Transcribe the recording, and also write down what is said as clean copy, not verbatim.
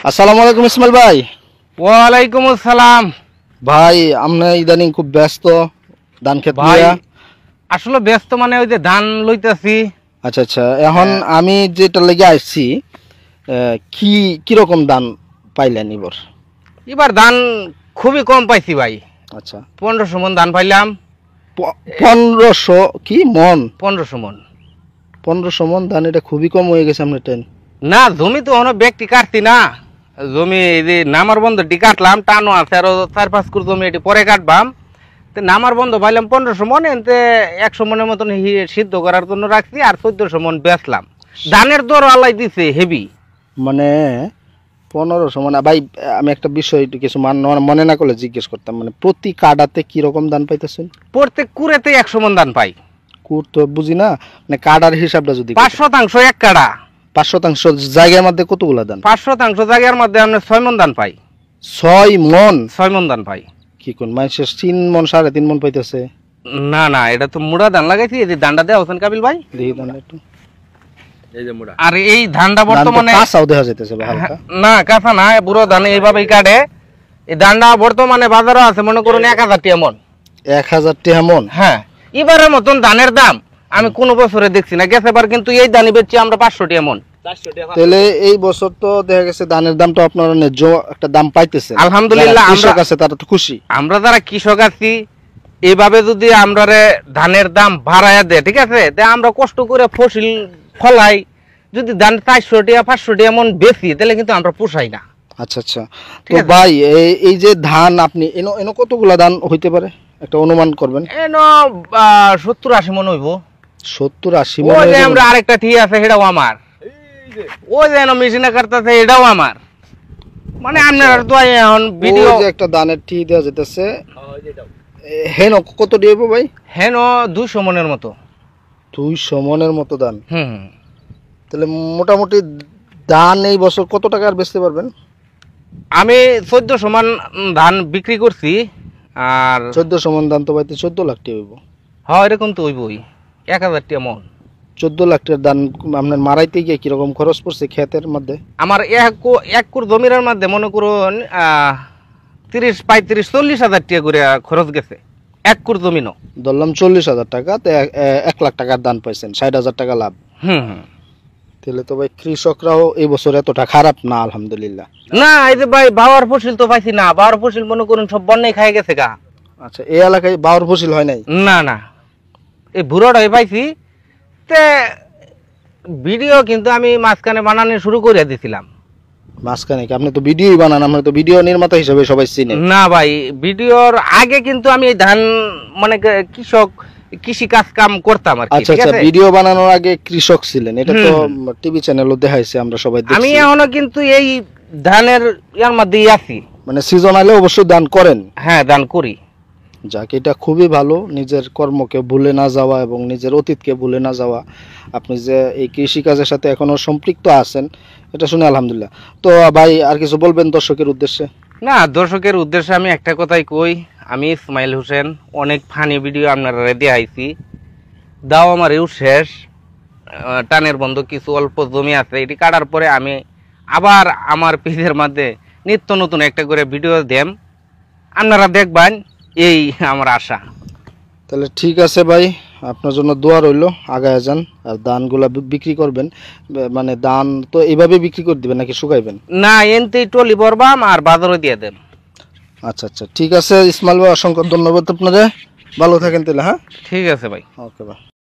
আসসালামু আলাইকুম ইসমাইল ভাই। ওয়ালাইকুম আসসালাম। ভাই আমরা ইদানিং খুব ব্যস্ত ধান ক্ষেত ভাই নিয়ে। আসলে ব্যস্ত মানে ওই যে ধান লইতেছি। আচ্ছা আচ্ছা, এখন আমি যেটা লেগে আসছি কি কিরকম ধান পাইলেন এবার? এবার ধান খুবই কম পাইছি ভাই। আচ্ছা, 1500 মন ধান পাইলাম। 1500 কি মন? 1500 মন। 1500 মন ধান, এটা খুবই কম হয়ে গেছে আপনার টেন। না জমি তো কোনো ব্যক্তি কাটছি না, জমি এই যে নামার বন্ধটি কাটলাম, টানো আছে আরো 4-5 কুর জমি এটি পরে কাটবাম। তো নামার বন্ধ পাইলাম 1500 মন, এতে 100 মনের মতন সিদ্ধ করার জন্য রাখছি, আর 1400 মন বেচলাম। ধানের দর আলাই দিছে হেভি, মানে 1500 মানে ভাই আমি একটা বিষয় কিছু মনে না করলে জিজ্ঞেস করতাম, মানে প্রতি কাডাতে কি রকম ধান পাইতেছেন? প্রত্যেক কুড়েতে 100 মন ধান পাই। কুর তো বুঝি না, মানে কাডার হিসাবটা যদি 5% এক কাড়া। 5% জায়গার মধ্যে কতগুলা ধান? 5% জায়গার মধ্যে আমরা 6 মন ধান পাই। 6 মন? 6 মন ধান পাই। কি কোন মানুষের 3 মন 3.5 মন পাইতেছে? না না, এটা তো মুড়া ধান লাগাইছি। এই যে ধানটা দেওয়া হোসেন কাবিল ভাই, দেখি ধান একটু। এই যে মুড়া। আর এই ধানটা বর্তমানে কাঁচাও দেখা যাইতেছে ভাই হালকা। না কাঁচা না, বুড়ো ধান এইভাবেই কাটে। এই ধানটা বর্তমানে বাজারে আছে মনে করুন 1000 টাকা মন। 1000 টাকা মন? হ্যাঁ, এবারের মতন ধানের দাম আমি কোন বছরে দেখছি না। গেছে বার কিন্তু এই ধানই বেচছি আমরা 500 টাকা মন। তাহলে এই বছর তো দেখা গেছে ধানের দামটা আপনারা ন্যায্য একটা দাম পাইতেছে আলহামদুলিল্লাহ। কৃষক আছে তারা তো খুশি। আমরা যারা কৃষক আছি এইভাবে যদি আমরা ধানের দাম বাড়াইয়া দেয়, ঠিক আছে, আমরা কষ্ট করে ফসল ফলাই, যদি ধান 400 টাকা 500 টাকা মন বেশি, তাহলে কিন্তু আমরা পোষাই না। আচ্ছা আচ্ছা, তো ভাই এই যে ধান আপনি এনো কতগুলা ধান হইতে পারে একটা অনুমান করবেন? এনো 70-80 মন হইব। 70-80 মন? ওই যে আমরা আরেকটা ঠিক আছে সেটাও আমার, ওই যে মেশিনে কাটতেছে এটাও আমার। মানে আপনার তো এখন ভিডিও যে একটা ধানের টি দেওয়া যেতেছে, হেন কত দিব ভাই? হেন 200 মনের মতো। 200 মনের মতো ধান? হুম। তাহলে মোটামুটি ধান এই বছর কত টাকার বেচতে পারবেন? আমি 1400 মন ধান বিক্রি করছি। আর 1400 মন ধান তো ভাই 14 লাখ টাকা হইব। হ্যাঁ এরকম তো হইবই, 1000 টাকা মন। 14 লাখ টাকার ধান আপনার মারাইতে গিয়ে কিরকম খরচ পড়ছে ক্ষেতের মধ্যে? আমার এক কুর জমির মধ্যে মনে করুন 30-35-40 হাজার টাকা করে খরচ গেছে এক কুর জমিনও। ধরলাম 40,000 টাকা, তো 1 লাখ টাকার ধান পাইছেন, 60,000 টাকা লাভ। হুম। তাহলে তো ভাই কৃষকরাও এই বছর এতটা খারাপ না আলহামদুলিল্লাহ। না এই যে ভাই বাওয়ার ফসল তো পাইছি না, বাওয়ার ফসল মনে করুন সব বন্যায় খাই গেছে গা। আচ্ছা, এই এলাকায় বাওয়ার ফসল হয় নাই? না না, এই ভুরোটাই পাইছি। তে ভিডিও কিন্তু আমি মাঝখানে বানানো শুরু করে দিছিলাম। মাঝখানে কি? আপনি তো ভিডিওই বানান, আমরা তো ভিডিও নির্মাতা হিসেবে সবাই চিনে। না ভাই, ভিডিওর আগে কিন্তু আমি ধান মানে কৃষি কাম করতাম আর কি। আচ্ছা আচ্ছা, ভিডিও বানানোর আগে কৃষক ছিলেন, এটা তো টিভি চ্যানেলও দেখাইছে, আমরা সবাই দেখছি। আমি এখনো কিন্তু এই ধানের ইয়ার মধ্যেই আছি। মানে সিজন আইলে অবশ্যই দান করেন? হ্যাঁ দান করি। যাক, এটা খুবই ভালো, নিজের কর্মকে ভুলে না যাওয়া এবং নিজের অতীতকে ভুলে না যাওয়া। আপনি যে এই কৃষিকাজের সাথে এখনো সম্পৃক্ত আছেন, এটা শুনে আলহামদুলিল্লাহ। তো ভাই আর কিছু বলবেন দর্শকের উদ্দেশ্যে? না, দর্শকের উদ্দেশ্যে আমি একটা কথাই কই, আমি ইসমাইল হোসেন অনেক ফানি ভিডিও আপনারা দেখাইছি, দাও আমার ইউ শেষ। টানের বন্ধ কিছু অল্প জমি আছে, এটি কাটার পরে আমি আবার আমার পেজের মধ্যে নিত্য নতুন একটা করে ভিডিও দেম, আপনারা দেখবেন, এই আমার আশা। তাহলে ঠিক আছে ভাই, আপনার জন্য দোয়া রইল, আগায় যান। আর ধানগুলা বিক্রি করবেন, মানে ধান তো এইভাবে বিক্রি করে দিবেন নাকি শুকাইবেন? না, এনতেই টলি বরবাম আর বাজারে দিয়ে দেন। আচ্ছা আচ্ছা, ঠিক আছে ইসমাইল ভাই, অসংখ্য ধন্যবাদ আপনাদের, ভালো থাকেন তাহলে। হ্যাঁ ঠিক আছে ভাই। ওকে ভাই।